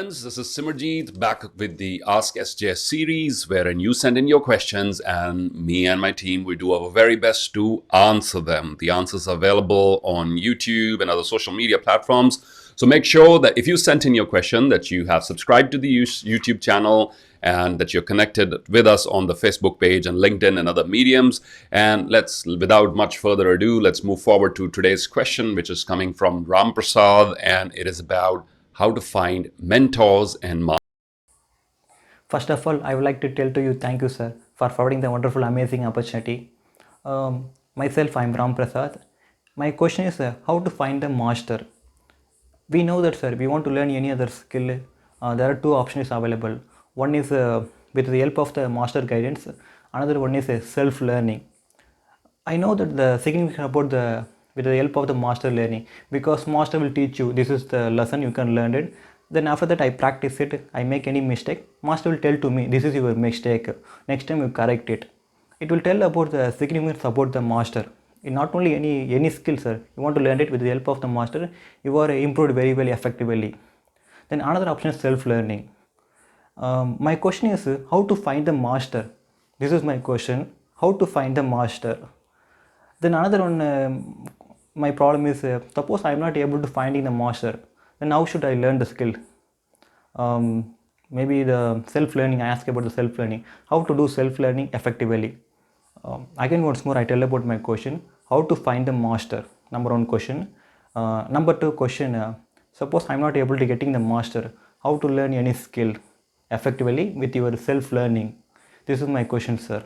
friends, this is Simarjeet back with the Ask SJS series, wherein you send in your questions and me and my team, we do our very best to answer them. The answers are available on YouTube and other social media platforms. So make sure that if you sent in your question that you have subscribed to the YouTube channel and that you're connected with us on the Facebook page and LinkedIn and other mediums. And without much further ado, let's move forward to today's question, which is coming from Ram Prasad, and it is about how to find mentors and mentors. First of all, I would like to tell to you thank you, sir, for forwarding the wonderful, amazing opportunity. Myself, I am Ram Prasad. My question is how to find the master. We know that, sir, we want to learn any other skill. There are two options available. One is with the help of the master guidance. Another one is self-learning. I know that the significance about the with the help of the master learning, because master will teach you this is the lesson, you can learn it. Then after that I practice it, I make any mistake, master will tell to me this is your mistake, next time you correct it. It will tell about the significance about the master. In not only any skill, sir, you want to learn it with the help of the master, you are improved very well effectively. Then another option is self-learning. My question is how to find the master. This is my question, how to find the master. Then another one, my problem is suppose I am not able to finding the master, then how should I learn the skill? Maybe the self-learning, I ask about the self-learning, how to do self-learning effectively. Again once more I tell about my question, how to find the master, number one question. Number two question, suppose I am not able to getting the master, how to learn any skill effectively with your self-learning. This is my question, sir.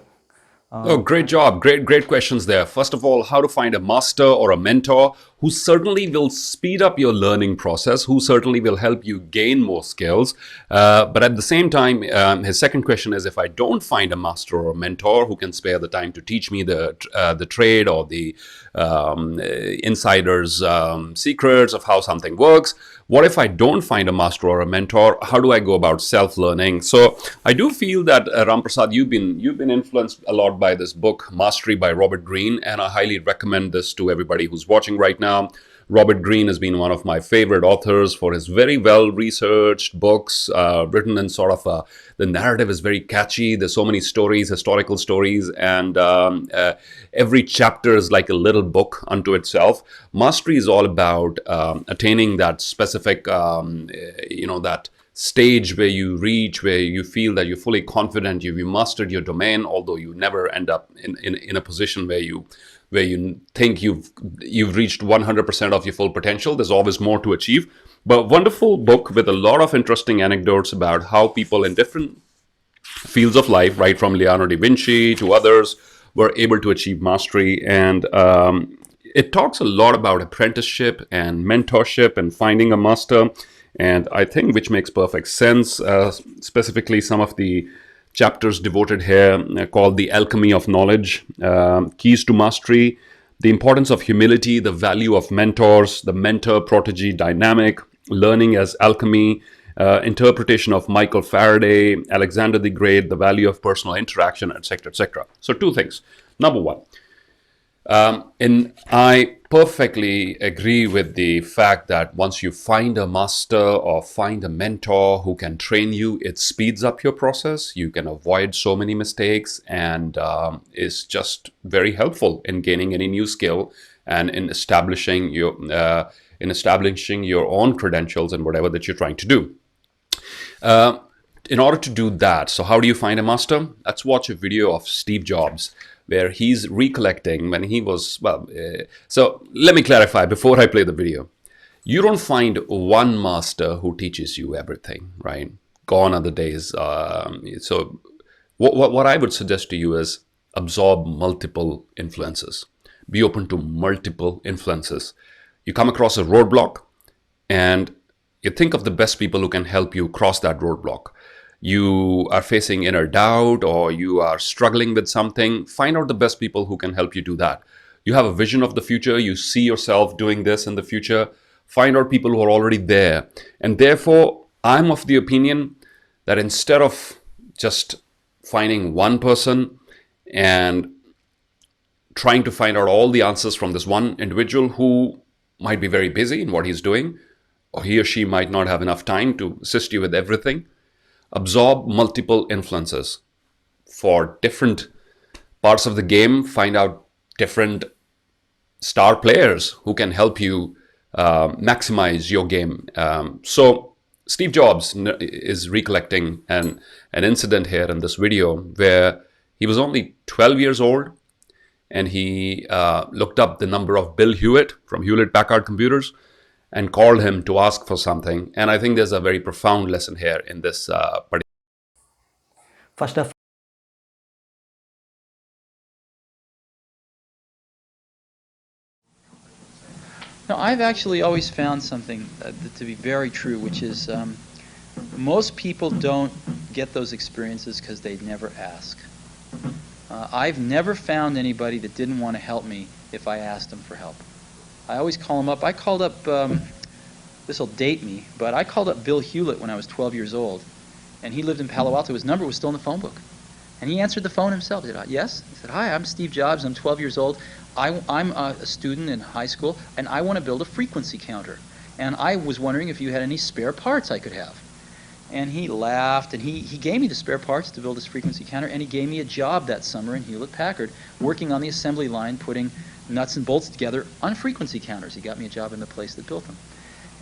Oh, great job. Great questions there. First of all, how to find a master or a mentor who certainly will speed up your learning process, who certainly will help you gain more skills. But at the same time, his second question is, if I don't find a master or a mentor who can spare the time to teach me the trade or the insider's secrets of how something works, what if I don't find a master or a mentor? How do I go about self-learning? So I do feel that Ram Prasad, you've been influenced a lot by this book, Mastery by Robert Greene, and I highly recommend this to everybody who's watching right now. Robert Greene has been one of my favorite authors for his very well-researched books, written in sort of the narrative is very catchy. There's so many stories, historical stories, and every chapter is like a little book unto itself. Mastery is all about attaining that specific, that stage where you reach, where you feel that you're fully confident, you've mastered your domain, although you never end up in a position where you think you've reached 100% of your full potential. There's always more to achieve. But wonderful book with a lot of interesting anecdotes about how people in different fields of life, right from Leonardo da Vinci to others, were able to achieve mastery. And it talks a lot about apprenticeship and mentorship and finding a master. And I think which makes perfect sense, specifically some of the chapters devoted here called The Alchemy of Knowledge, Keys to Mastery, the importance of humility, the value of mentors, the mentor-protege dynamic, learning as alchemy, interpretation of Michael Faraday, Alexander the Great, the value of personal interaction, etc., etc. So two things. Number one, and I perfectly agree with the fact that once you find a master or find a mentor who can train you, it speeds up your process. You can avoid so many mistakes and is just very helpful in gaining any new skill and in establishing your own credentials and whatever that you're trying to do. In order to do that, so how do you find a master? Let's watch a video of Steve Jobs, where he's recollecting when he was, so let me clarify before I play the video. You don't find one master who teaches you everything, right? Gone are the days. So what I would suggest to you is absorb multiple influences. Be open to multiple influences. You come across a roadblock and you think of the best people who can help you cross that roadblock. You are facing inner doubt or you are struggling with something, find out the best people who can help you do that. You have a vision of the future, you see yourself doing this in the future, find out people who are already there. And therefore, I'm of the opinion that instead of just finding one person and trying to find out all the answers from this one individual who might be very busy in what he's doing, or he or she might not have enough time to assist you with everything. Absorb multiple influences for different parts of the game. Find out different star players who can help you maximize your game. So Steve Jobs is recollecting an incident here in this video where he was only 12 years old, and he looked up the number of Bill Hewitt from Hewlett Packard Computers and called him to ask for something. And I think there's a very profound lesson here in this particular. First of No, I've actually always found something to be very true, which is most people don't get those experiences because they never ask. I've never found anybody that didn't want to help me if I asked them for help. I always call them up. I called up, this will date me, but I called up Bill Hewlett when I was 12 years old, and he lived in Palo Alto. His number was still in the phone book. And he answered the phone himself. He said, yes? He said, hi, I'm Steve Jobs. I'm 12 years old. I'm a student in high school, and I want to build a frequency counter. And I was wondering if you had any spare parts I could have. And he laughed, and he gave me the spare parts to build this frequency counter, and he gave me a job that summer in Hewlett Packard, working on the assembly line, putting nuts and bolts together on frequency counters. He got me a job in the place that built them.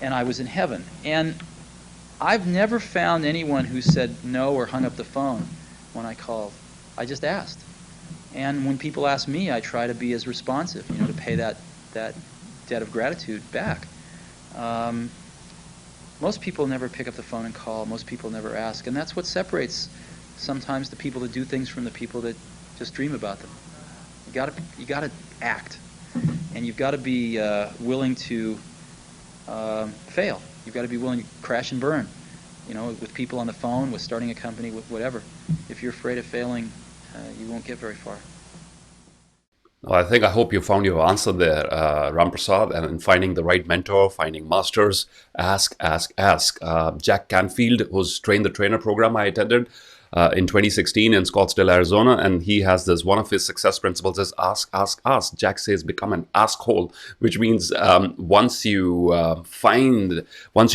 And I was in heaven. And I've never found anyone who said no or hung up the phone when I called. I just asked. And when people ask me, I try to be as responsive, to pay that debt of gratitude back. Most people never pick up the phone and call. Most people never ask. And that's what separates sometimes the people that do things from the people that just dream about them. You gotta act. And you've got to be willing to fail. You've got to be willing to crash and burn. With people on the phone, with starting a company, with whatever. If you're afraid of failing, you won't get very far. Well, I hope you found your answer there, Ram Prasad, and in finding the right mentor, finding masters, ask. Jack Canfield, who's trained the trainer program I attended in 2016 in Scottsdale, Arizona, and he has this, one of his success principles is ask. Jack says become an askhole, which means once you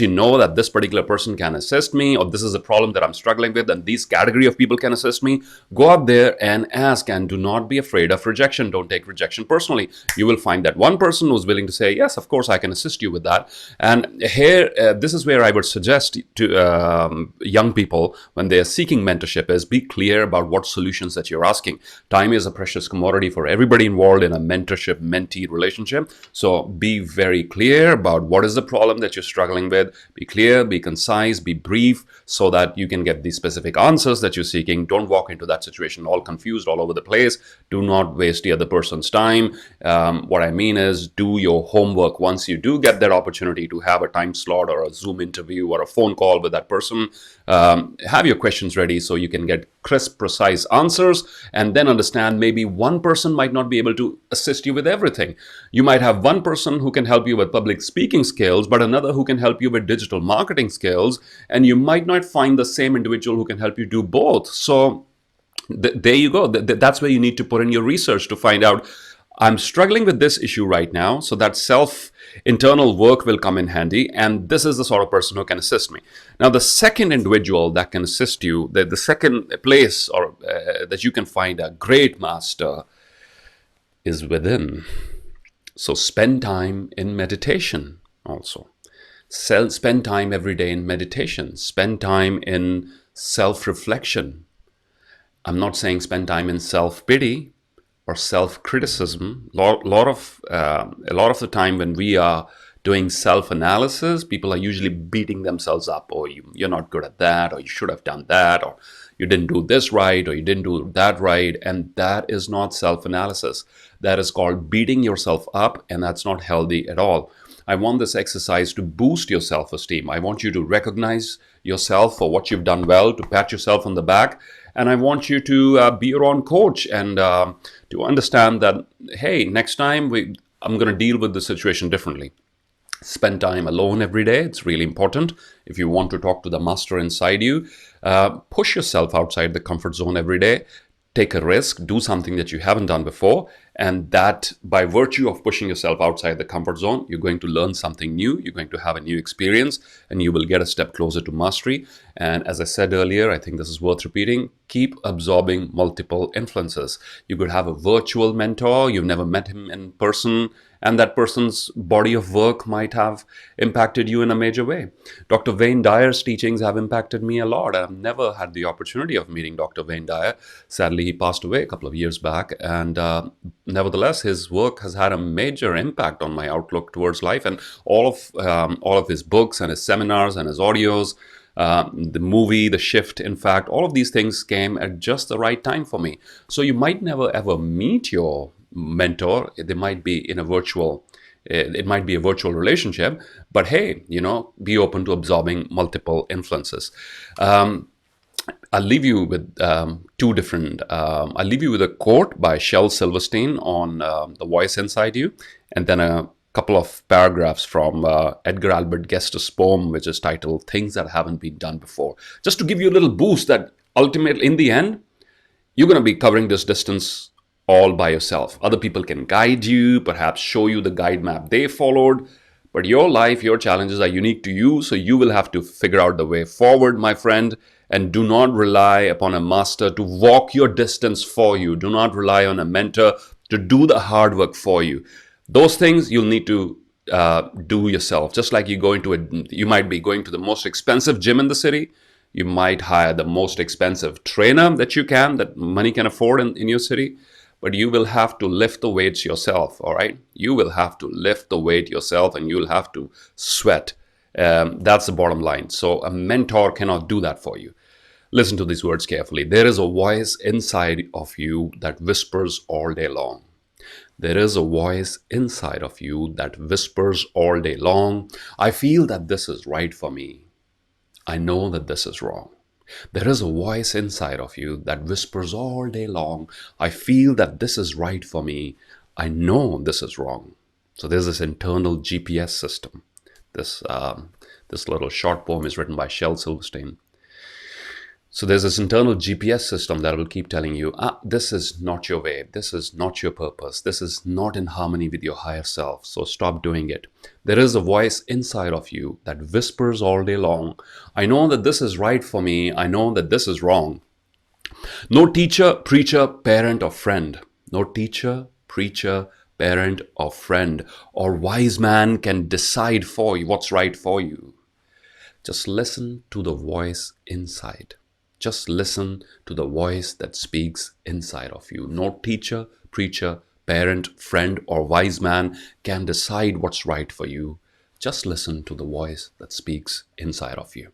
know that this particular person can assist me, or this is a problem that I'm struggling with, and these category of people can assist me, go out there and ask, and do not be afraid of rejection. Don't take rejection personally. You will find that one person who's willing to say, yes, of course, I can assist you with that. And here, this is where I would suggest to young people when they are seeking mentorship is be clear about what solutions that you're asking. Time is a precious commodity for everybody involved in a mentorship-mentee relationship. So be very clear about what is the problem that you're struggling with. Be clear, be concise, be brief, so that you can get the specific answers that you're seeking. Don't walk into that situation all confused, all over the place. Do not waste the other person's time. What I mean is do your homework. Once you do get that opportunity to have a time slot or a Zoom interview or a phone call with that person, have your questions ready so you can get crisp, precise answers, and then understand maybe one person might not be able to assist you with everything. You might have one person who can help you with public speaking skills, but another who can help you with digital marketing skills, and you might not find the same individual who can help you do both. So there you go. That's where you need to put in your research to find out, I'm struggling with this issue right now, so that internal work will come in handy, and this is the sort of person who can assist me. Now, the second individual that can assist you, the second place or that you can find a great master is within. So spend time in meditation also. Spend time every day in meditation. Spend time in self-reflection. I'm not saying spend time in self-pity or self-criticism. A lot of the time when we are doing self-analysis, people are usually beating themselves up. Or you're not good at that, or you should have done that, or you didn't do this right, or you didn't do that right. And that is not self-analysis. That is called beating yourself up, and that's not healthy at all. I want this exercise to boost your self-esteem. I want you to recognize yourself for what you've done well, to pat yourself on the back. And I want you to be your own coach and to understand that, hey, next time I'm going to deal with the situation differently. Spend time alone every day. It's really important. If you want to talk to the master inside you, push yourself outside the comfort zone every day. take a risk, do something that you haven't done before, and that by virtue of pushing yourself outside the comfort zone, you're going to learn something new, you're going to have a new experience, and you will get a step closer to mastery. And as I said earlier, I think this is worth repeating, keep absorbing multiple influences. You could have a virtual mentor, you've never met him in person, and that person's body of work might have impacted you in a major way. Dr. Wayne Dyer's teachings have impacted me a lot. I've never had the opportunity of meeting Dr. Wayne Dyer. Sadly, he passed away a couple of years back, and nevertheless, his work has had a major impact on my outlook towards life, and all of his books and his seminars and his audios, the movie, The Shift, in fact, all of these things came at just the right time for me. So you might never ever meet your mentor. They might be in a virtual, it might be a virtual relationship, but hey, be open to absorbing multiple influences. I'll leave you with I'll leave you with a quote by Shel Silverstein on the voice inside you, and then a couple of paragraphs from Edgar Albert Guest's poem, which is titled Things That Haven't Been Done Before. Just to give you a little boost that ultimately, in the end, you're going to be covering this distance all by yourself. Other people can guide you, perhaps show you the guide map they followed, but your life, your challenges are unique to you, so you will have to figure out the way forward, my friend, and do not rely upon a master to walk your distance for you. Do not rely on a mentor to do the hard work for you. Those things you'll need to do yourself. Just like you might be going to the most expensive gym in the city, you might hire the most expensive trainer that money can afford in your city. But you will have to lift the weights yourself, all right? You will have to lift the weight yourself, and you'll have to sweat. That's the bottom line. So a mentor cannot do that for you. Listen to these words carefully. There is a voice inside of you that whispers all day long. There is a voice inside of you that whispers all day long. I feel that this is right for me. I know that this is wrong. There is a voice inside of you that whispers all day long. I feel that this is right for me. I know this is wrong. So there's this internal GPS system. This little short poem is written by Shel Silverstein. So there's this internal GPS system that will keep telling you, this is not your way. This is not your purpose. This is not in harmony with your higher self. So stop doing it. There is a voice inside of you that whispers all day long. I know that this is right for me. I know that this is wrong. No teacher, preacher, parent, or friend. No teacher, preacher, parent, or friend, or wise man can decide for you what's right for you. Just listen to the voice inside. Just listen to the voice that speaks inside of you. No teacher, preacher, parent, friend, or wise man can decide what's right for you. Just listen to the voice that speaks inside of you.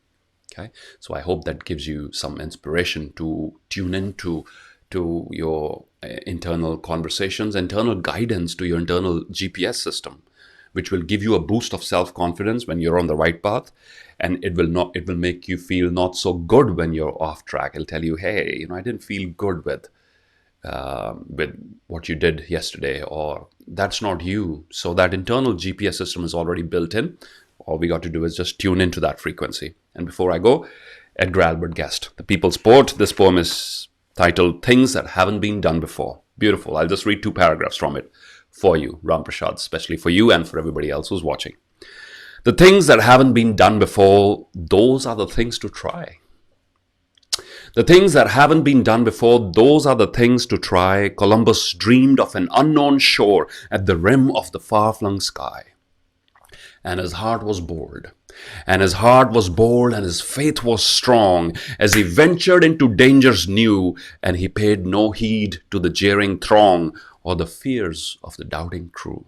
Okay? So I hope that gives you some inspiration to tune into your internal conversations, internal guidance to your internal GPS system, which will give you a boost of self-confidence when you're on the right path. And it will make you feel not so good when you're off track. It'll tell you, hey, I didn't feel good with what you did yesterday, or that's not you. So that internal GPS system is already built in. All we got to do is just tune into that frequency. And before I go, Edgar Albert Guest, The People's Poet. This poem is titled Things That Haven't Been Done Before. Beautiful. I'll just read 2 paragraphs from it for you, Ram Prasad, especially for you and for everybody else who's watching. The things that haven't been done before, those are the things to try. The things that haven't been done before, those are the things to try. Columbus dreamed of an unknown shore at the rim of the far-flung sky. And his heart was bold. And his heart was bold, and his faith was strong, as he ventured into dangers new, and he paid no heed to the jeering throng or the fears of the doubting crew.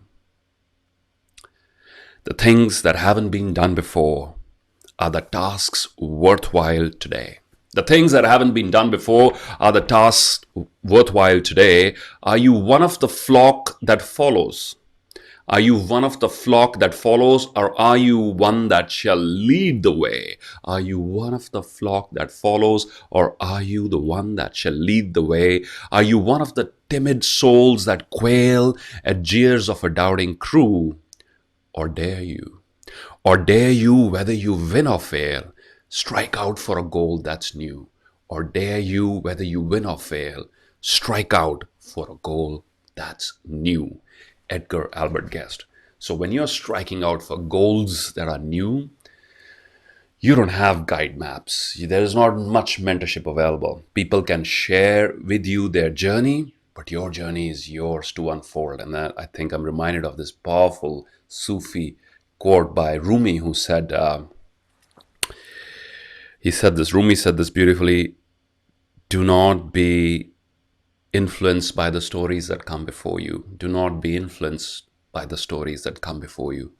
The things that haven't been done before are the tasks worthwhile today. The things that haven't been done before are the tasks worthwhile today. Are you one of the flock that follows? Are you one of the flock that follows, or are you one that shall lead the way? Are you one of the flock that follows, or are you the one that shall lead the way? Are you one of the timid souls that quail at jeers of a doubting crew? Or dare you? Or dare you, whether you win or fail, strike out for a goal that's new? Or dare you, whether you win or fail, strike out for a goal that's new. Edgar Albert Guest. So when you're striking out for goals that are new, you don't have guide maps. There is not much mentorship available. People can share with you their journey, but your journey is yours to unfold. And that, I think I'm reminded of this powerful Sufi quote by Rumi, who said, Rumi said this beautifully: do not be influenced by the stories that come before you. Do not be influenced by the stories that come before you.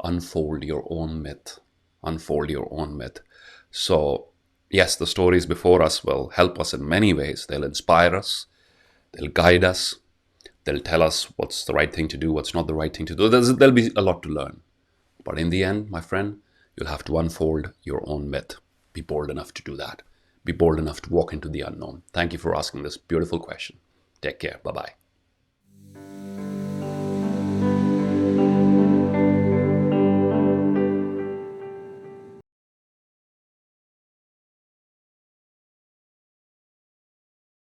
Unfold your own myth. Unfold your own myth. So, yes, the stories before us will help us in many ways. They'll inspire us, they'll guide us, they'll tell us what's the right thing to do, what's not the right thing to do. There'll be a lot to learn. But in the end, my friend, you'll have to unfold your own myth. Be bold enough to do that. Be bold enough to walk into the unknown. Thank you for asking this beautiful question. Take care. Bye-bye.